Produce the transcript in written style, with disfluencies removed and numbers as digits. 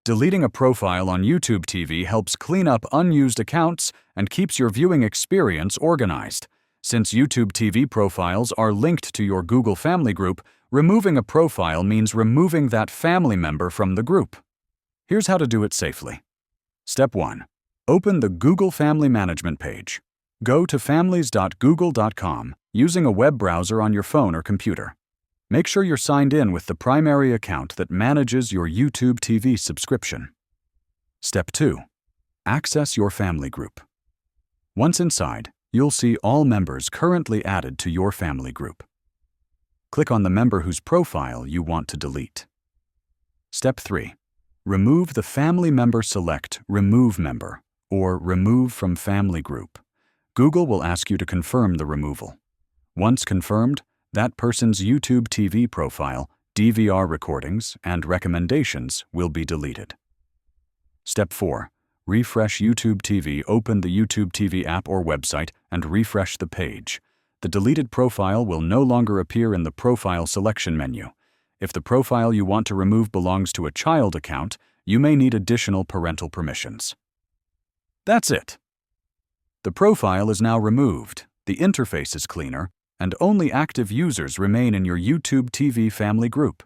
Deleting a profile on YouTube TV helps clean up unused accounts and keeps your viewing experience organized. Since YouTube TV profiles are linked to your Google Family group, removing a profile means removing that family member from the group. Here's how to do it safely. Step 1. Open the Google Family Management page. Go to families.google.com using a web browser on your phone or computer. Make sure you're signed in with the primary account that manages your YouTube TV subscription. Step 2. Access your family group. Once inside, you'll see all members currently added to your family group. Click on the member whose profile you want to delete. Step 3. Remove the family member. Select Remove Member or Remove from Family Group. Google will ask you to confirm the removal. Once confirmed, that person's YouTube TV profile, DVR recordings, and recommendations will be deleted. Step 4. Refresh YouTube TV. Open the YouTube TV app or website and refresh the page. The deleted profile will no longer appear in the Profile selection menu. If the profile you want to remove belongs to a child account, you may need additional parental permissions. That's it. The profile is now removed, the interface is cleaner, and only active users remain in your YouTube TV family group.